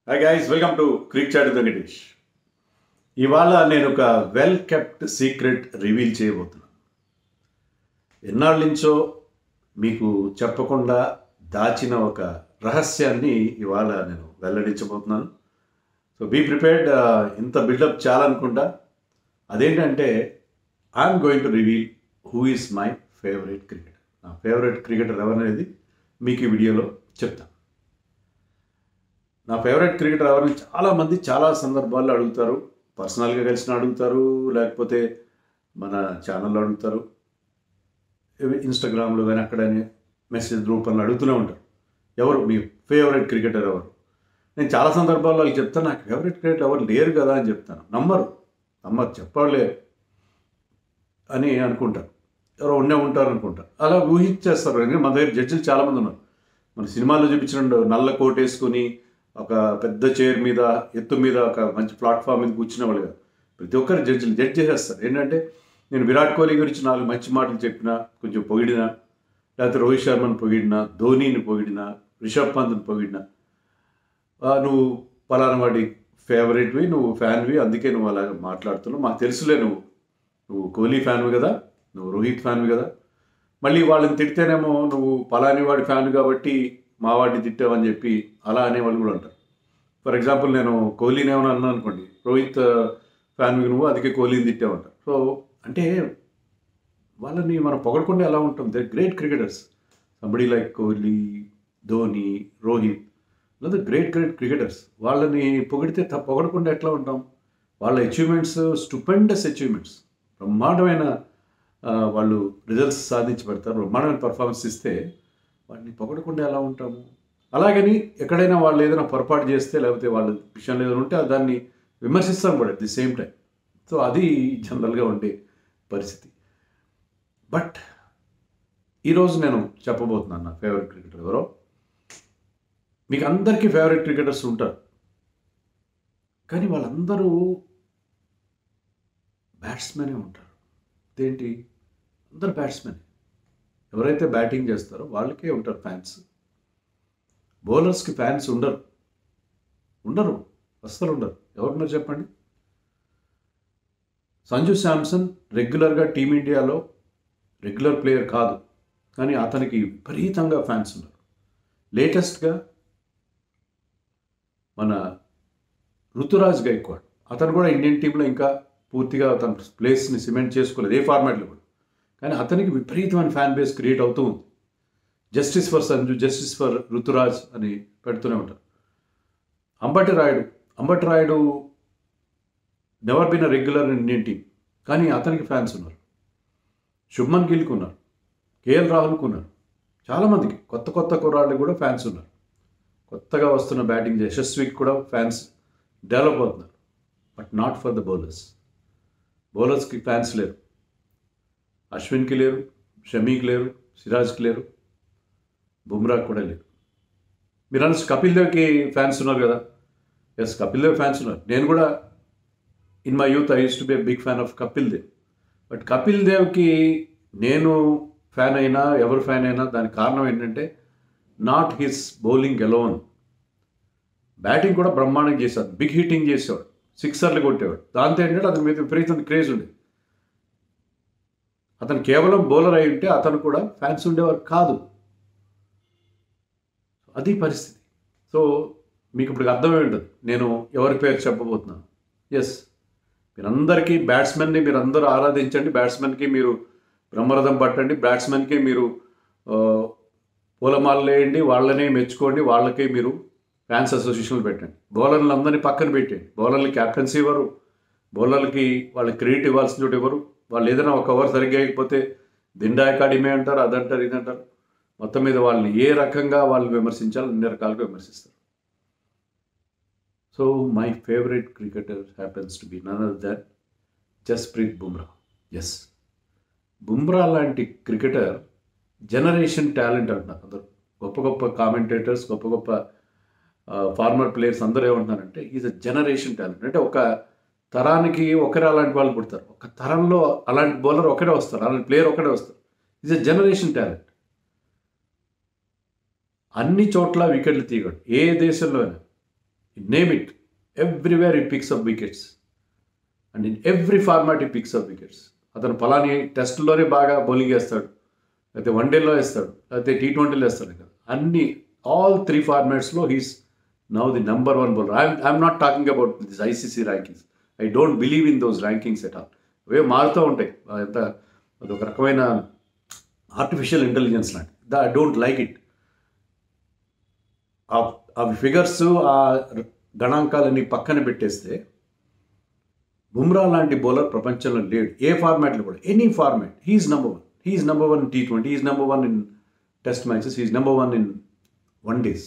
Hi guys, welcome to Cric Chat Venkatesh. ఇవాళ నేను ఒక వెల్ కెప్ట్ సీక్రెట్ రివీల్ చేయబోతున్నాను. ఎన్నాళ్ళ నుంచో మీకు చెప్పకుండా దాచిన ఒక రహస్యాన్ని ఇవాళ నేను వెల్లడించబోతున్నాను. So be prepared. ఇంత బిల్డప్ చాలా అనుకుంటా. అదేంటంటే I'm going to reveal who is my favourite cricketer. నా ఫేవరెట్ క్రికెటర్ ఎవరనేది మీకు ఈ వీడియోలో చెప్తాను. నా ఫేవరెట్ క్రికెటర్ ఎవరిని చాలామంది చాలా సందర్భాల్లో అడుగుతారు. పర్సనల్గా కలిసిన అడుగుతారు, లేకపోతే మన ఛానల్లో అడుగుతారు, ఇన్స్టాగ్రామ్లో కానీ అక్కడనే మెసేజ్ రూపంలో అడుగుతూనే ఉంటారు, ఎవరు మీ ఫేవరెట్ క్రికెటర్ ఎవరు. నేను చాలా సందర్భాల్లో వాళ్ళకి చెప్తాను, నాకు ఫేవరెట్ క్రికెటర్ ఎవరు లేరు కదా అని చెప్తాను. నమ్మరు చెప్పలేరు అని అనుకుంటారు. ఎవరో ఉంటారు అనుకుంటారు. అలా ఊహించేస్తారు. ఎందుకంటే మన దగ్గర జడ్జిలు చాలామంది ఉన్నారు. మన సినిమాల్లో చూపించిన నల్ల కోట్ వేసుకుని ఒక పెద్ద చైర్ మీద ఎత్తు మీద ఒక మంచి ప్లాట్ఫామ్ మీద కూర్చున్న వాళ్ళు కాదు. ప్రతి ఒక్కరు జడ్జిలు జడ్జ్ చేసేస్తారు. ఏంటంటే నేను విరాట్ కోహ్లీ గురించి 4 మంచి మాటలు చెప్పినా, కొంచెం పొగిడినా, లేకపోతే రోహిత్ శర్మని పొగిడినా, ధోనీని పొగిడినా, రిషబ్ పంత్ని పొగిడినా, నువ్వు పలానా వాడి ఫేవరెట్వి, నువ్వు ఫ్యాన్వి, అందుకే నువ్వు అలా మాట్లాడుతున్నావు, మాకు తెలుసులే, నువ్వు కోహ్లీ ఫ్యాన్వి కదా, నువ్వు రోహిత్ ఫ్యాన్వి కదా, మళ్ళీ వాళ్ళని తిడితేనేమో నువ్వు పలాని వాడి ఫ్యాన్ కాబట్టి మా వాడిని తిట్టావని చెప్పి అలా అనేవాళ్ళు కూడా ఉంటారు. ఫర్ ఎగ్జాంపుల్ నేను కోహ్లీని ఏమైనా అన్నాను అనుకోండి, రోహిత్ ఫ్యాన్వి నువ్వు, అందుకే కోహ్లీని తిట్టావంటారు. సో అంటే వాళ్ళని మనం పొగడకుండా ఎలా ఉంటాం? They great cricketers. Somebody like Kohli, Dhoni, Rohit, లేదా గ్రేట్ క్రికెటర్స్. వాళ్ళని పొగిడితే పొగడకుండా ఎట్లా ఉంటాం? వాళ్ళ అచీవ్మెంట్స్ స్టూపెండస్ అచీవ్మెంట్స్, బ్రహ్మాండమైన వాళ్ళు రిజల్ట్స్ సాధించి పెడతారు, బ్రహ్మాండమైన పర్ఫార్మెన్స్ ఇస్తే వాటిని పొగడకుండా ఎలా ఉంటాము? అలాగని ఎక్కడైనా వాళ్ళు ఏదైనా పొరపాటు చేస్తే, లేకపోతే వాళ్ళ విషయంలో ఏదైనా ఉంటే దాన్ని విమర్శిస్తాం కూడా at the same time. So అది జనరల్గా ఉండే పరిస్థితి. బట్ ఈరోజు నేను చెప్పబోతున్నాను నా ఫేవరెట్ క్రికెటర్ ఎవరో. మీకు అందరికీ ఫేవరెట్ క్రికెటర్స్ ఉంటారు, కానీ వాళ్ళందరూ బ్యాట్స్మెనే ఉంటారు. అదేంటి? అందరు బ్యాట్స్మెన్. ఎవరైతే బ్యాటింగ్ చేస్తారో వాళ్ళకే ఉంటారు ఫ్యాన్స్. బౌలర్స్కి ఫ్యాన్స్ ఉండరు, అస్సలు ఉండరు. ఎవరున్నారు చెప్పండి? సంజు శాంసన్ రెగ్యులర్గా టీమిండియాలో రెగ్యులర్ ప్లేయర్ కాదు, కానీ అతనికి విపరీతంగా ఫ్యాన్స్ ఉన్నారు. లేటెస్ట్గా మన రుతురాజ్ గైక్వాడ్, అతను కూడా ఇండియన్ టీంలో ఇంకా పూర్తిగా తన ప్లేస్ని సిమెంట్ చేసుకోలేదు ఏ ఫార్మాట్లో కూడా, కానీ అతనికి విపరీతమైన ఫ్యాన్ బేస్ క్రియేట్ అవుతూ ఉంది. Justice for Sanju, justice for Ruturaj అని పెడుతూనే ఉంటారు. Ambati Rayudu never been a regular in Indian team, కానీ అతనికి ఫ్యాన్స్ ఉన్నారు. శుభ్మన్ గిల్కి ఉన్నారు, కేఎల్ రాహుల్కి ఉన్నారు, చాలామందికి కొత్త కుర్రాళ్ళకి కూడా ఫ్యాన్స్ ఉన్నారు. కొత్తగా వస్తున్న బ్యాటింగ్ యశస్వికి కూడా ఫ్యాన్స్ డెవలప్ అవుతున్నారు. బట్ నాట్ ఫర్ ద బౌలర్స్కి ఫ్యాన్స్ లేరు. అశ్విన్కి లేరు, షమీకి లేరు, సిరాజ్కి లేరు, బుమ్రాకి కూడా లేరు. మీరు అన్న కపిల్ దేవ్కి ఫ్యాన్స్ ఉన్నారు కదా. ఎస్, కపిల్ దేవ్ ఫ్యాన్స్ ఉన్నారు. నేను కూడా in my youth I used to be a big fan of Kapil Dev. But Kapil దేవ్కి నేను ఫ్యాన్ అయినా, ఎవరు ఫ్యాన్ అయినా, దానికి కారణం ఏంటంటే not his bowling alone. Batting కూడా బ్రహ్మాండంగా చేశాడు, బిగ్ హిట్టింగ్ చేసేవాడు, సిక్సర్లు కొట్టేవాడు. దాంతో ఏంటంటే అతని మీద విపరీతం క్రేజ్ ఉండేది. అతను కేవలం బౌలర్ అయి ఉంటే అతను కూడా ఫ్యాన్స్ ఉండేవారు కాదు. అది పరిస్థితి. సో మీకు ఇప్పుడు అర్థమై ఉంటుంది నేను ఎవరి పేరు చెప్పబోతున్నాను. ఎస్, మీరందరికీ బ్యాట్స్మెన్ని మీరు అందరూ ఆరాధించండి, బ్యాట్స్మెన్కి మీరు బ్రహ్మరథం పట్టండి, బ్యాట్స్మెన్కి మీరు పూలమాలలు వేయండి, వాళ్ళనే మెచ్చుకోండి, వాళ్ళకే మీరు ఫ్యాన్స్ అసోసియేషన్లు పెట్టండి. బౌలర్లు అందరినీ పక్కన పెట్టండి. బౌలర్లకి క్యాప్టెన్సీ ఇవ్వరు, బౌలర్లకి వాళ్ళకి క్రెడిట్ ఇవ్వాల్సిన చోటు ఇవ్వరు. వాళ్ళు ఏదైనా ఒక ఓవర్ సరిగ్గా అయిపోతే దిండా అకాడమీ అంటారు, అదంటారు, ఇదంటారు. మొత్తం మీద వాళ్ళని ఏ రకంగా వాళ్ళు విమర్శించాలో అన్ని రకాలుగా విమర్శిస్తారు. So my favourite cricketer happens to be none other than Jasprit Bumrah. Yes, Bumrah లాంటి క్రికెటర్ జనరేషన్ టాలెంట్ అంటున్నారు అందరూ. గొప్ప కామెంటేటర్స్, గొప్ప ఫార్మర్ ప్లేయర్స్ అందరూ ఏమంటున్నారంటే ఈజ్ అ జనరేషన్ టాలెంట్. అంటే ఒక తరానికి ఒకరే అలాంటి వాళ్ళు పుడతారు, ఒక తరంలో అలాంటి బౌలర్ ఒకరే వస్తారు, అలాంటి ప్లేయర్ ఒకరే వస్తారు. Is a generation talent. అన్ని చోట్ల వికెట్లు తీయగలడు, ఏ దేశంలో అయినా. Name it, everywhere he picks up wickets. And in every format he picks up wickets. అతను పలాని టెస్ట్లోనే బాగా బౌలింగ్ వేస్తాడు, లేకపోతే వన్డేలో వేస్తాడు, లేకపోతే T20లో వేస్తాడు కదా, అన్ని ఆల్ 3 ఫార్మాట్స్లో he's now the number 1 bowler. I'm not talking about this ICC rankings. I don't believe in those rankings at all. అవే మారుతూ ఉంటాయి, ఎంత అదొక రకమైన ఆర్టిఫిషియల్ ఇంటెలిజెన్స్ లాంటి. I don't like it. ఆ ఫిగర్స్, ఆ గణాంకాలన్నీ పక్కన పెట్టేస్తే బుమ్రా లాంటి బౌలర్ ప్రపంచంలో లేడు. ఏ ఫార్మాట్లో కూడా, any format he's number 1. He's number 1 in T20, he's number 1 in test matches, he's number 1 in one days.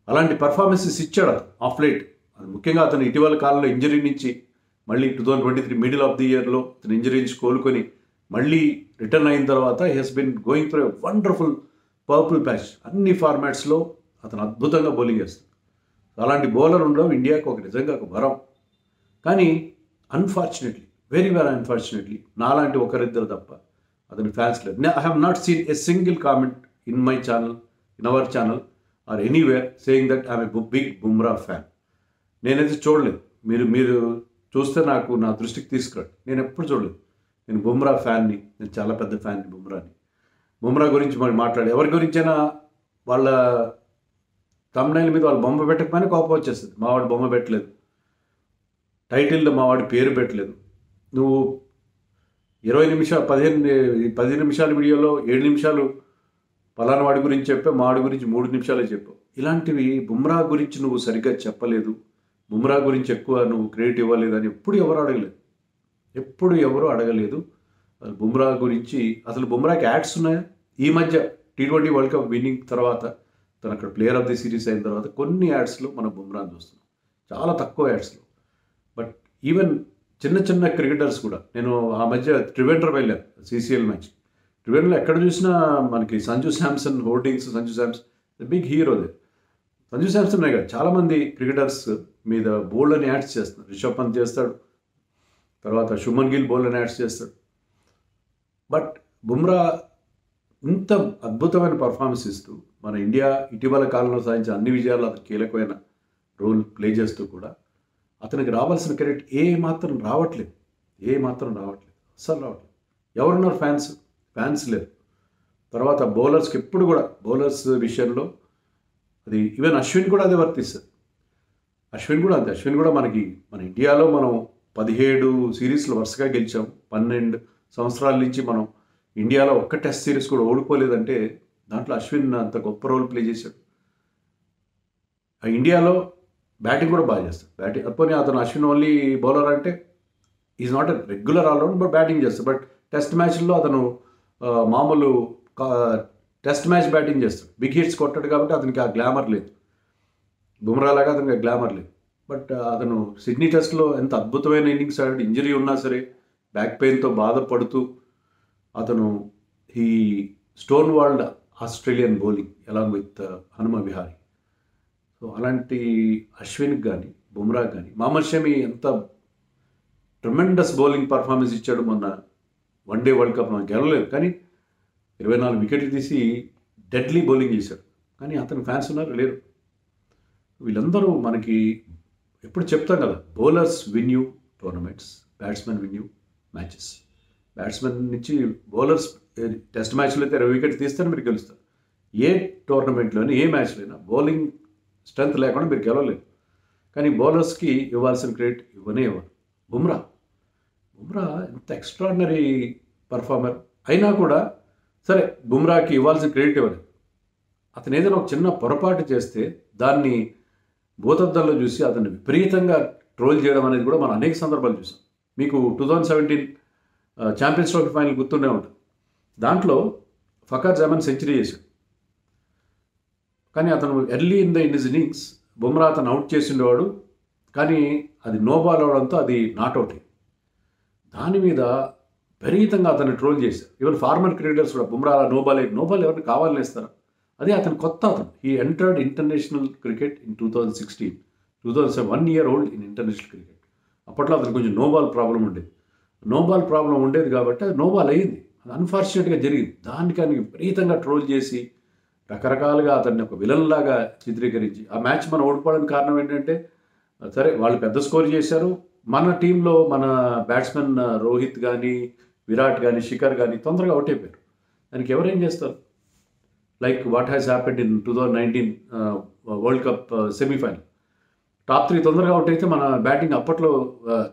అలాంటి పర్ఫార్మెన్సెస్ ఇచ్చాడు అతను ఆఫ్ లైట్. అది ముఖ్యంగా అతను ఇటీవల కాలంలో ఇంజరీ నుంచి మళ్ళీ 2023 మిడిల్ ఆఫ్ ది ఇయర్లో అతను ఇంజరీ నుంచి కోలుకొని మళ్ళీ రిటర్న్ అయిన తర్వాత he he's been going through a wonderful purple patch. అన్ని ఫార్మాట్స్లో అతను అద్భుతంగా బౌలింగ్ చేస్తాడు. అలాంటి బౌలర్ ఉండడం ఇండియాకు ఒక నిజంగా ఒక వరం. కానీ అన్ఫార్చునేట్లీ, వెరీ అన్ఫార్చునేట్లీ, నాలాంటి ఒకరిద్దరు తప్ప అతని ఫ్యాన్స్ లేదు. I have not seen a single comment in my channel, in our channel or anywhere saying that I'm a big Bumrah fan. నేనైతే చూడలేదు. మీరు చూస్తే నాకు నా దృష్టికి తీసుకురండి. నేను ఎప్పుడు చూడలేదు. నేను బుమ్రా ఫ్యాన్ని, నేను చాలా పెద్ద ఫ్యాన్ని బుమ్రాని. బుమ్రా గురించి మరి మాట్లాడే ఎవరి గురించైనా వాళ్ళ తమ్నైల్ మీద వాళ్ళు బొమ్మ పెట్టకపోయినా కోపం వచ్చేస్తుంది. మావాడు బొమ్మ పెట్టలేదు, టైటిల్లో మావాడి పేరు పెట్టలేదు, నువ్వు 20 నిమిషాలు 10 నిమిషాల వీడియోలో 7 నిమిషాలు పలానా వాడి గురించి చెప్పావు, మావాడి గురించి 3 నిమిషాలే చెప్పావు. ఇలాంటివి బుమ్రా గురించి నువ్వు సరిగ్గా చెప్పలేదు, బుమ్రా గురించి ఎక్కువ నువ్వు క్రెడిట్ ఇవ్వలేదు అని ఎప్పుడు ఎవరు అడగలేదు. బుమ్రా గురించి అసలు బుమ్రాకి యాడ్స్ ఉన్నాయా? ఈ మధ్య T20 వరల్డ్ కప్ విన్నింగ్ తర్వాత తను అక్కడ ప్లేయర్ ఆఫ్ ది సిరీస్ అయిన తర్వాత కొన్ని యాడ్స్లో మనం బుమ్రాని చూస్తున్నాం, చాలా తక్కువ యాడ్స్లో. బట్ ఈవెన్ చిన్న క్రికెటర్స్ కూడా, నేను ఆ మధ్య ట్రివెండ్రం వెళ్ళాను CCL మ్యాచ్. ట్రివెండ్రంలో ఎక్కడ చూసినా మనకి Sanju Samson hoardings, Sanju Samson big hero they. Sanju Samson కాదు, చాలామంది క్రికెటర్స్ మీద బోల్డ్ అని యాడ్స్ చేస్తున్నారు. రిషబ్ పంత్ చేస్తాడు, తర్వాత శుభ్మన్ గిల్ బౌల్ అని యాడ్స్ చేస్తాడు. బట్ బుమ్రా ఇంత అద్భుతమైన పర్ఫార్మెన్స్ ఇస్తూ మన ఇండియా ఇటీవల కాలంలో సాధించిన అన్ని విజయాల్లో అతను కీలకమైన రోల్ ప్లే చేస్తూ కూడా అతనికి రావాల్సిన క్రెడిట్ ఏ మాత్రం రావట్లేదు. అస్సలు రావట్లేదు. ఎవరున్నారు ఫ్యాన్స్ లేరు. తర్వాత బౌలర్స్కి ఎప్పుడు కూడా, బౌలర్స్ విషయంలో అది ఈవెన్ అశ్విన్ కూడా అదే వర్తిస్తుంది. అశ్విన్ కూడా అంతే. అశ్విన్ కూడా మన ఇండియాలో మనం 17 సిరీస్లు వరుసగా గెలిచాం. 12 సంవత్సరాల నుంచి మనం ఇండియాలో ఒక్క టెస్ట్ సిరీస్ కూడా ఓడిపోలేదంటే దాంట్లో అశ్విన్ అంత గొప్ప రోల్ ప్లే చేశాడు. ఇండియాలో బ్యాటింగ్ కూడా బాగా చేస్తాడు. అప్పుడు అతను అశ్విన్ ఓన్లీ బౌలర్ అంటే is not a regular all round, but batting చేస్తాడు. బట్ టెస్ట్ మ్యాచ్ల్లో అతను మామూలు టెస్ట్ మ్యాచ్ బ్యాటింగ్ చేస్తాడు. బిగ్ హిట్స్ కొట్టాడు కాబట్టి అతనికి ఆ గ్లామర్ లేదు. బుమ్రా లాగా అతనికి ఆ గ్లామర్ లేదు. బట్ అతను సిడ్నీ టెస్ట్లో ఎంత అద్భుతమైన ఇన్నింగ్స్ ఆడాడు. ఇంజరీ ఉన్నా సరే బ్యాక్ పెయిన్తో బాధపడుతూ అతను ఈ stone walled Australian bowling along with Hanuma Vihari. So అలాంటి అశ్విన్కి కానీ బుమ్రాకి కానీ, మహమ్మద్ షమి ఎంత ట్రెమెండస్ బౌలింగ్ పర్ఫార్మెన్స్ ఇచ్చాడు మొన్న వన్డే వరల్డ్ కప్. మనం గెలవలేదు కానీ 24 వికెట్లు తీసి డెడ్లీ బౌలింగ్ చేశాడు. కానీ అతని ఫ్యాన్స్ ఉన్నారు, లేరు. వీళ్ళందరూ మనకి ఎప్పుడు చెప్తాం కదా, bowlers win you tournaments, batsmen win you matches. Batsmen నుంచి బౌలర్స్ టెస్ట్ మ్యాచ్లో అయితే 20 వికెట్ తీస్తేనే మీరు గెలుస్తారు. ఏ టోర్నమెంట్లోనే ఏ మ్యాచ్లో అయినా బౌలింగ్ స్ట్రెంత్ లేకుండా మీరు గెలవలేదు. కానీ బౌలర్స్కి ఇవ్వాల్సిన క్రెడిట్ ఇవ్వరు. బుమ్రా ఎంత ఎక్స్ట్రాడినరీ పర్ఫార్మర్ అయినా కూడా సరే బుమ్రాకి ఇవ్వాల్సిన క్రెడిట్ ఇవ్వలేదు. అతను ఏదైనా ఒక చిన్న పొరపాటు చేస్తే దాన్ని భూతద్దంలో చూసి అతన్ని విపరీతంగా ట్రోల్ చేయడం అనేది కూడా మనం అనేక సందర్భాలు చూసాం. మీకు 2017 ఛాంపియన్స్ ట్రోఫీ ఫైనల్ గుర్తుండే ఉంటుంది. దాంట్లో ఫకర్ జమాన్ సెంచరీ చేశాడు. కానీ అతను early in his innings Bumrah అతను అవుట్ చేసిండేవాడు. కానీ అది నో బాల్ అవడంతో అది నాట్అవుట్ అయింది. దాని మీద విపరీతంగా అతను ట్రోల్ చేశారు. ఈవెన్ ఫార్మర్ క్రికెటర్స్ కూడా బుమ్రా నో బాల్ ఎవరిని కావాలని వేస్తారా? అదే అతను కొత్త. He entered international cricket in 2016, 2007, 1 year old in international cricket. అప్పట్లో అతను కొంచెం నో బాల్ ప్రాబ్లం ఉండేది కాబట్టి అది నో బాల్ అయ్యింది. అది అన్ఫార్చునేట్గా జరిగింది. దానికి ఆయన విపరీతంగా ట్రోల్ చేసి రకరకాలుగా అతన్ని ఒక విలన్ లాగా చిత్రీకరించి ఆ మ్యాచ్ మనం ఓడిపోవడానికి కారణం ఏంటంటే సరే వాళ్ళు పెద్ద స్కోర్ చేశారు, మన టీంలో మన బ్యాట్స్మెన్ రోహిత్ కానీ విరాట్ కానీ శిఖర్ కానీ తొందరగా అవుట్ అయిపోయారు. దానికి ఎవరేం చేస్తారు? Like what has happened in 2019 world cup semi-final. Top 3 తొందరగా అవుట్ అయితే మన బ్యాటింగ్ అప్పట్లో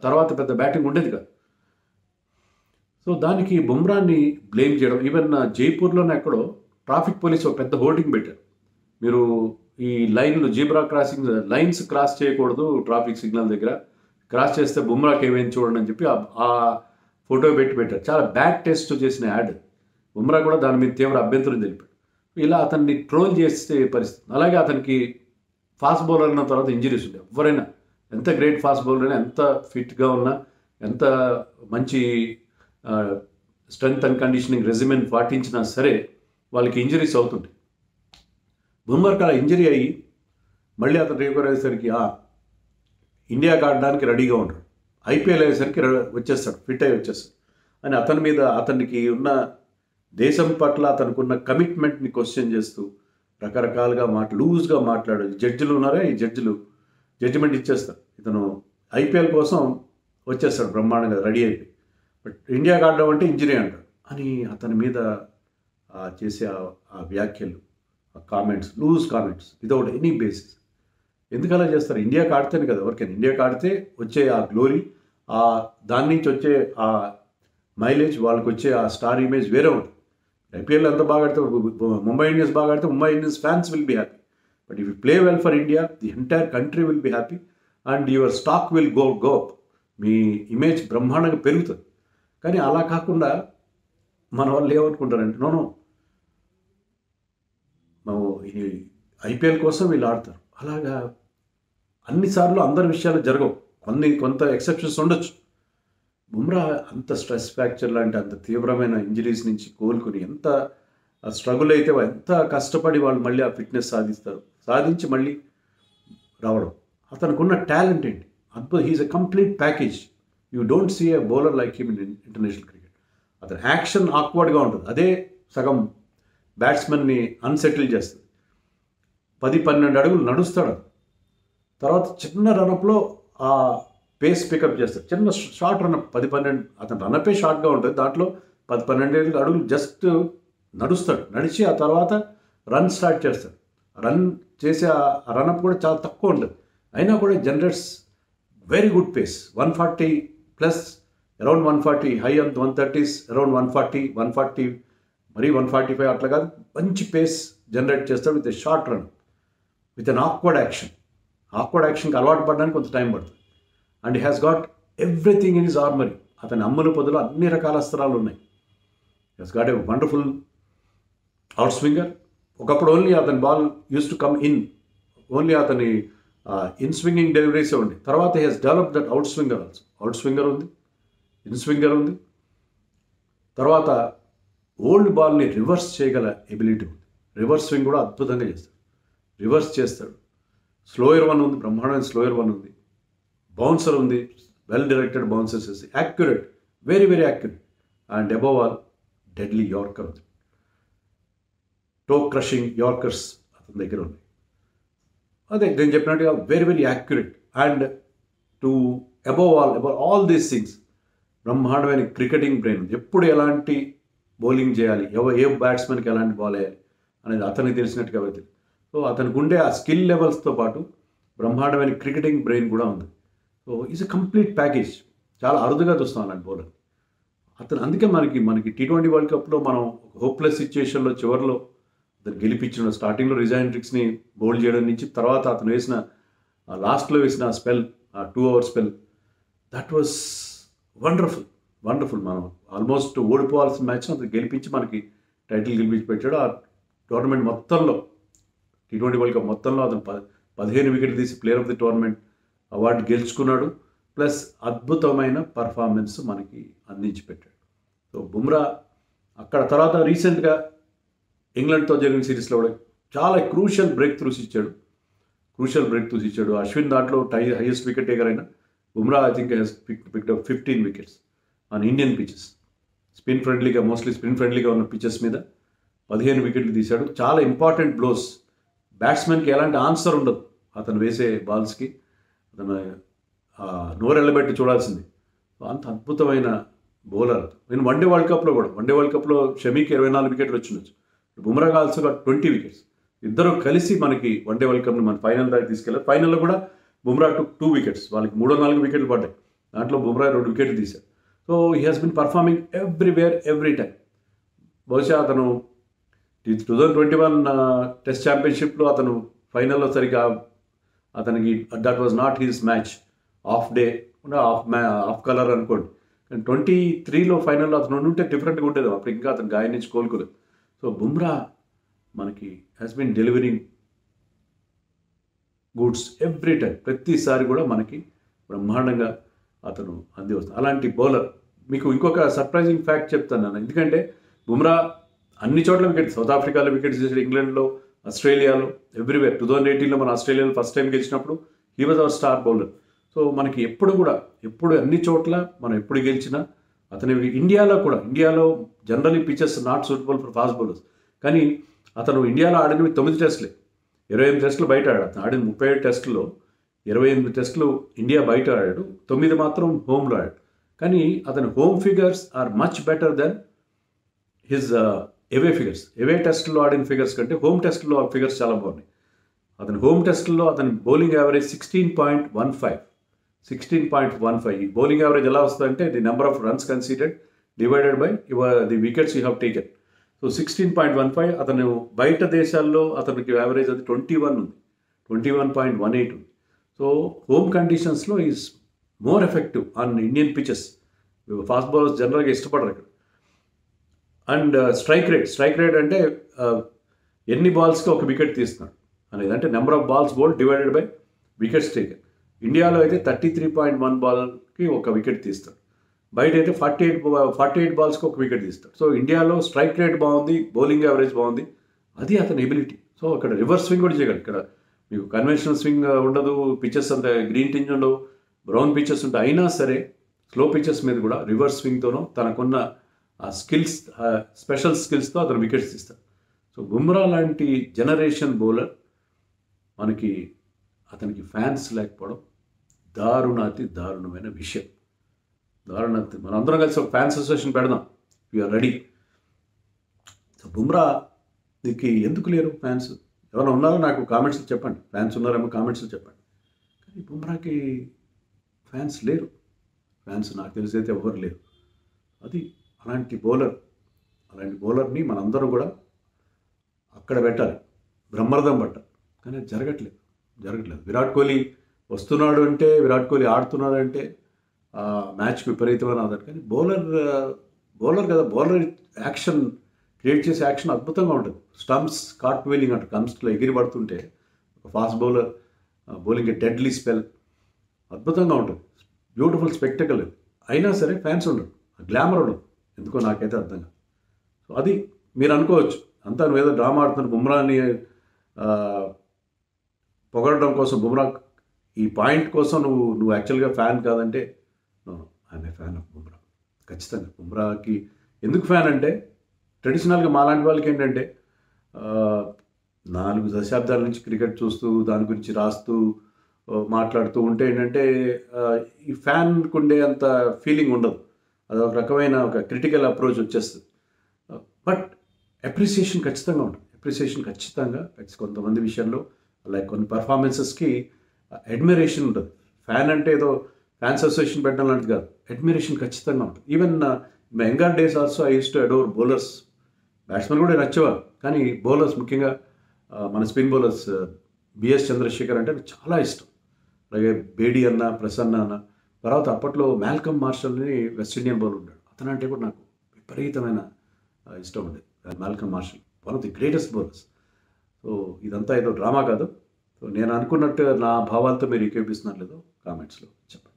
తర్వాత పెద్ద బ్యాటింగ్ ఉండేది కాదు. సో దానికి బుమ్రాని బ్లేమ్ చేయడం. ఈవెన్ జైపూర్లోనే ఎక్కడో ట్రాఫిక్ పోలీస్ ఒక పెద్ద హోర్డింగ్ పెట్టారు, మీరు ఈ లైన్లు జీబ్రా క్రాసింగ్ లైన్స్ క్రాస్ చేయకూడదు, ట్రాఫిక్ సిగ్నల్ దగ్గర క్రాస్ చేస్తే బుమ్రాకి ఏమైంది చూడండి అని చెప్పి ఆ ఫోటో పెట్టారు. చాలా బ్యాడ్ టెస్ట్ చేసిన యాడ్. బుమ్రా కూడా దాని మీద తీవ్ర అభ్యంతరం తెలిపాడు. ఇలా అతన్ని ట్రోల్ చేసే పరిస్థితి. అలాగే అతనికి ఫాస్ట్ బౌలర్ అన్న తర్వాత ఇంజరీస్ ఉంటాయి. ఎవరైనా ఎంత గ్రేట్ ఫాస్ట్ బౌలర్ అయినా, ఎంత ఫిట్గా ఉన్నా, ఎంత మంచి స్ట్రెంగ్త్ అండ్ కండిషనింగ్ రెజిమెన్ పాటించినా సరే వాళ్ళకి ఇంజరీస్ అవుతుంటాయి. బుమ్రాకి అలా ఇంజరీ అయ్యి మళ్ళీ అతను రికవర్ అయ్యేసరికి ఇండియాకి ఆడడానికి రెడీగా ఉంటాడు, ఐపీఎల్ అయ్యేసరికి వచ్చేస్తాడు, ఫిట్ అయ్యి వచ్చేస్తాడు అని అతని మీద అతనికి ఉన్న దేశం పట్ల అతనుకున్న కమిట్మెంట్ని క్వశ్చన్ చేస్తూ రకరకాలుగా లూజ్గా మాట్లాడు. జడ్జిలు ఉన్నారా, ఈ జడ్జిలు జడ్జిమెంట్ ఇచ్చేస్తారు, ఇతను ఐపీఎల్ కోసం వచ్చేస్తాడు బ్రహ్మాండంగా రెడీ అయిపోయి, బట్ ఇండియాకి ఆడడం అంటే ఇంజరీ అంటాడు అని అతని మీద చేసే ఆ వ్యాఖ్యలు, ఆ comments, loose comments without any basis. ఎందుకు అలా చేస్తారు? ఇండియాకి ఆడితేనే కదా ఎవరికైనా. ఇండియాకి ఆడితే వచ్చే ఆ గ్లోరీ, దాని నుంచి వచ్చే ఆ మైలేజ్, వాళ్ళకి వచ్చే ఆ స్టార్ ఇమేజ్ వేరే ఉంటుంది. ఐపీఎల్ ఎంత బాగా ఆడితే, ముంబై ఇండియన్స్ బాగా ఆడితే Mumbai Indians fans will be happy, but if you play well for India the entire country will be happy and your stock will go up. మీ ఇమేజ్ బ్రహ్మాండంగా పెరుగుతుంది. కానీ అలా కాకుండా మన వాళ్ళు ఏమనుకుంటారంటే, నో ఈ ఐపీఎల్ కోసం వీళ్ళు ఆడతారు. అలాగా అన్నిసార్లు అందరి విషయాలు జరగవు, కొంత ఎక్సెప్షన్స్ ఉండొచ్చు. బుమ్రా అంత స్ట్రెస్ ఫ్రాక్చర్ లాంటి అంత తీవ్రమైన ఇంజరీస్ నుంచి కోలుకొని ఎంత స్ట్రగుల్ అయితే, ఎంత కష్టపడి వాళ్ళు మళ్ళీ ఆ ఫిట్నెస్ సాధించి మళ్ళీ రావడం. అతనికి ఉన్న టాలెంట్ ఏంటి అద్భుతం. He's a complete package. You don't see a bowler like him in international cricket. అతని యాక్షన్ ఆక్వర్డ్గా ఉంటుంది, అదే సగం బ్యాట్స్మెన్ని అన్సెటిల్ చేస్తుంది. 10-12 అడుగులు నడుస్తాడు, తర్వాత చిన్న రనప్లో ఆ పేస్ పికప్ చేస్తాడు. చిన్న షార్ట్ రనప్ 10-12, అతను రనపే షార్ట్గా ఉంటుంది, దాంట్లో 10-12 అడుగులు జస్ట్ నడుస్తాడు. నడిచి ఆ తర్వాత రన్ స్టార్ట్ చేస్తాడు. రన్ చేసే ఆ రనప్ కూడా చాలా తక్కువ ఉంటుంది, అయినా కూడా generates very good pace. 140+, around 140, high on 130s, around 140, మరీ 145 అట్లా కాదు, మంచి పేస్ జనరేట్ చేస్తాడు with a short run, with an awkward action. Awkward యాక్షన్కి అలవాటు పడడానికి కొంత టైం పడుతుంది. And he has got everything in his armoury. అతని అమ్ముల పొదలో అన్ని రకాల అస్త్రాలు ఉన్నాయి. He has got a wonderful outswinger. ఒకప్పుడు ఓన్లీ అతని ball used to come in, only అతని ఇన్ స్వింగింగ్ డెలివరీసే ఉంది. తర్వాత he he's develop that out swinger also. Out swinger ఉంది, ఇన్ స్వింగర్ ఉంది. తర్వాత ఓల్డ్ బాల్ని రివర్స్ చేయగల ఎబిలిటీ ఉంది. రివర్స్ స్వింగ్ కూడా అద్భుతంగా చేస్తాడు, రివర్స్ చేస్తాడు. స్లోయర్ వన్ ఉంది, బ్రహ్మాండమైన స్లోయర్ వన్ ఉంది. బౌన్సర్ ఉంది, వెల్ డైరెక్టెడ్ బౌన్సర్స్ వేసి accurate, very very accurate. And above all deadly yorker ఉంది. టో క్రషింగ్ యార్కర్స్ అతని దగ్గర ఉన్నాయి. అదే నేను చెప్పినట్టుగా very very accurate. And to above all these things బ్రహ్మాండమైన క్రికెటింగ్ బ్రెయిన్. ఎప్పుడు ఎలాంటి బౌలింగ్ చేయాలి, ఏ బ్యాట్స్మెన్కి ఎలాంటి బాల్ వేయాలి అనేది అతనికి తెలిసినట్టుగా తెలియదు. సో అతనికి ఉండే ఆ స్కిల్ లెవెల్స్తో పాటు బ్రహ్మాండమైన క్రికెటింగ్ బ్రెయిన్ కూడా ఉంది. So is a complete package. చాలా అరుదుగా చూస్తాం అలాంటి బౌలర్ అతను. అందుకే మనకి T20 వరల్డ్ కప్లో మనం హోప్లెస్ సిచ్యుయేషన్లో చివరిలో అతను గెలిపించిన, స్టార్టింగ్లో రిజైన్ ట్రిక్స్ని బౌల్ చేయడం నుంచి తర్వాత అతను వేసిన లాస్ట్లో వేసిన స్పెల్, ఆ 2 hour spell, that was wonderful. మనం ఆల్మోస్ట్ ఓడిపోవాల్సిన మ్యాచ్ అతను గెలిపించి మనకి టైటిల్ గెలిపించి పెట్టాడు. ఆ టోర్నమెంట్ మొత్తంలో, T20 వరల్డ్ కప్ మొత్తంలో అతను 15 వికెట్లు తీసి player of the tournament award గెలుచుకున్నాడు. ప్లస్ అద్భుతమైన పర్ఫార్మెన్స్ మనకి అందించి పెట్టాడు. సో బుమ్రా అక్కడ తర్వాత రీసెంట్గా ఇంగ్లాండ్తో జరిగిన సిరీస్లో కూడా చాలా క్రూషియల్ బ్రేక్ త్రూస్ ఇచ్చాడు. అశ్విన్ దాంట్లో హైయెస్ట్ వికెట్ టేకర్ అయిన Bumrah I think he's picked up 15 wickets on Indian pitches. Mostly spin ఫ్రెండ్లీగా ఉన్న పిచెస్ మీద 15 వికెట్లు తీశాడు. చాలా ఇంపార్టెంట్ బ్లోస్. బ్యాట్స్మెన్కి ఎలాంటి ఆన్సర్ ఉండదు అతను వేసే బాల్స్కి. అతను నోరెళ్ళబెట్టి చూడాల్సింది. అంత అద్భుతమైన బౌలర్. నేను వన్డే వరల్డ్ కప్లో షమీకి 24 వికెట్లు వచ్చిండొచ్చు. Bumrah also got 20 wickets. ఇద్దరు కలిసి మనకి వన్డే వరల్డ్ కప్ని మన ఫైనల్ దాకా తీసుకెళ్ళారు. ఫైనల్లో కూడా బుమ్రా 2 వికెట్స్, వాళ్ళకి 3-4 వికెట్లు పడ్డాయి. దాంట్లో బుమ్రా 2 వికెట్లు తీశారు. So he has been performing everywhere every time. బహుశా అతను 2021 టెస్ట్ ఛాంపియన్షిప్లో అతను ఫైనల్లో సరిగ్గా అతనికి that was not his match. Of day of colour అనుకోండి. కానీ 23లో ఫైనల్లో అతను ఉంటే డిఫరెంట్గా ఉండేది. అప్పుడు ఇంకా అతను గాయం నుంచి కోలుకోలేదు. సో బుమ్రా మనకి has been delivering goods every time. ప్రతిసారి కూడా మనకి బ్రహ్మాండంగా అతను అంది వస్తుంది. అలాంటి బౌలర్. మీకు ఇంకొక సర్ప్రైజింగ్ ఫ్యాక్ట్ చెప్తాను నేను. ఎందుకంటే బుమ్రా అన్ని చోట్ల వికెట్స్, సౌత్ ఆఫ్రికాలో వికెట్స్ చేశాడు, ఇంగ్లాండ్లో, ఆస్ట్రేలియాలో, ఎవ్రీవేర్. 2018లో మన ఆస్ట్రేలియాలో ఫస్ట్ టైం గెలిచినప్పుడు he was our star bowler. So మనకి ఎప్పుడు అన్ని చోట్ల మనం ఎప్పుడు గెలిచినా అతని ఇండియాలో generally pitches not suitable for fast bowlers. కానీ అతను ఇండియాలో ఆడినవి 9 టెస్టులే. 28 టెస్టులు బయట ఆడాడు. అతను ఆడిన 37 టెస్టుల్లో 28 టెస్టులు ఇండియా బయట ఆడాడు, 9 మాత్రం హోమ్లో ఆడాడు. కానీ అతని home figures are much better than his away figures. Away టెస్టుల్లో ఆడిన ఫిగర్స్ కంటే హోమ్ టెస్టుల్లో ఫిగర్స్ చాలా బాగున్నాయి. అతని హోమ్ టెస్టుల్లో అతని బౌలింగ్ యావరేజ్ 16.15. ఈ బౌలింగ్ యావరేజ్ ఎలా వస్తుందంటే the number of runs conceded divided by the wickets you have taken. So 16.15. అతను బయట దేశాల్లో అతనికి యావరేజ్ అది 21 ఉంది, 21.18 ఉంది. సో హోమ్ కండిషన్స్లో is more effective on Indian pitches. Fast bowlers జనరల్గా ఇష్టపడరు ఇక్కడ. అండ్ స్ట్రైక్ రేట్ అంటే ఎన్ని బాల్స్కి ఒక వికెట్ తీస్తున్నాడు అనేది, అంటే number of balls bowled divided by wickets taken. ఇండియాలో అయితే 33.1 బాల్కి ఒక వికెట్ తీస్తాడు. బయట అయితే 48 బాల్స్కి ఒక వికెట్ తీస్తాడు. సో ఇండియాలో స్ట్రైక్ రేట్ బాగుంది, బౌలింగ్ యావరేజ్ బాగుంది. అది అతని ఎబిలిటీ. సో అక్కడ రివర్స్ స్వింగ్ కూడా చేయగలరు. ఇక్కడ మీకు కన్వెన్షనల్ స్వింగ్ ఉండదు, పిచెస్ అంత గ్రీన్ టింజ్ ఉండవు, బ్రౌన్ పిచెస్ ఉంటాయి. అయినా సరే స్లో పిచెస్ మీద కూడా రివర్స్ స్వింగ్తోనూ తనకున్న ఆ స్కిల్స్, స్పెషల్ స్కిల్స్తో అతను వికెట్స్ తీస్తాడు. సో బుమ్రా లాంటి జనరేషన్ బౌలర్ మనకి అతనికి ఫ్యాన్స్ లేకపోవడం దారుణమైన విషయం. మనందరం కలిసి ఒక ఫ్యాన్స్ అసోసియేషన్ పెడదాం. We're ready. సో బుమ్రాకి ఎందుకు లేరు ఫ్యాన్స్? ఎవరైనా ఉన్నారో నాకు కామెంట్స్లో చెప్పండి. ఫ్యాన్స్ ఉన్నారేమో కామెంట్స్లో చెప్పండి. కానీ బుమ్రాకి ఫ్యాన్స్ లేరు. ఫ్యాన్స్ నాకు తెలిసి అయితే ఎవరు లేరు. అది అలాంటి బౌలర్ని మనందరం కూడా అక్కడ పెట్టాలి, బ్రహ్మరథం పట్టాలి. కానీ జరగట్లేదు. విరాట్ కోహ్లీ వస్తున్నాడు అంటే, విరాట్ కోహ్లీ ఆడుతున్నాడు అంటే మ్యాచ్కి విపరీతమైన ఆధారం. కానీ బౌలర్ కదా, బౌలర్ యాక్షన్ క్రియేట్ చేసే యాక్షన్ అద్భుతంగా ఉంటుంది. స్టంప్స్ కార్ట్ వీలింగ్ అంటే కంప్స్లో ఎగిరి పడుతుంటే ఒక fast bowler bowling deadly spell అద్భుతంగా ఉంటుంది. Beautiful spectacle. అయినా సరే ఫ్యాన్స్ ఉండరు, గ్లామర్ ఉండదు. ఎందుకో నాకైతే అర్థం కాదు. సో అది మీరు అనుకోవచ్చు, అంతా నువ్వు ఏదో డ్రామా ఆడుతున్న బుమ్రాని పొగడడం కోసం, బుమ్రా ఈ పాయింట్ కోసం నువ్వు యాక్చువల్గా ఫ్యాన్ కాదంటే I'm a fan of Bumrah. ఖచ్చితంగా బుమ్రాకి ఎందుకు ఫ్యాన్ అంటే, ట్రెడిషనల్గా మాలాంటి వాళ్ళకి ఏంటంటే 4 దశాబ్దాల నుంచి క్రికెట్ చూస్తూ దాని గురించి రాస్తూ మాట్లాడుతూ ఉంటే ఏంటంటే ఈ ఫ్యాన్కు ఉండే అంత ఫీలింగ్ ఉండదు. అది ఒక రకమైన ఒక క్రిటికల్ అప్రోచ్ వచ్చేస్తుంది. బట్ అప్రిసియేషన్ ఖచ్చితంగా ఉంటుంది. కొంతమంది విషయంలో లైక్ కొన్ని పర్ఫార్మెన్సెస్కి అడ్మిరేషన్ ఉంటుంది. ఫ్యాన్ అంటే ఏదో ఫ్యాన్స్ అసోసియేషన్ పెట్టడం లాంటిది కాదు, అడ్మిరేషన్ ఖచ్చితంగా ఉంటుంది. Even my younger days also I used to adore bowlers. Batsmen కూడా నచ్చేవారు, కానీ బౌలర్స్ ముఖ్యంగా మన స్పిన్ బౌలర్స్ బిఎస్ చంద్రశేఖర్ అంటే నాకు చాలా ఇష్టం. అలాగే బేడీ అన్న, ప్రసన్న అన్న, తర్వాత అప్పట్లో మ్యాల్కమ్ మార్షల్ని వెస్ట్ ఇండియన్ బౌలర్ ఉన్నాడు, అతను అంటే కూడా నాకు విపరీతమైన ఇష్టం ఉండేది. Malcolm Marshall one of the greatest bowlers. So ఇదంతా ఏదో డ్రామా కాదు. సో నేను అనుకున్నట్టు నా భావాలతో మీరు ఏకీపిస్తున్నారు లేదో కామెంట్స్లో చెప్పండి.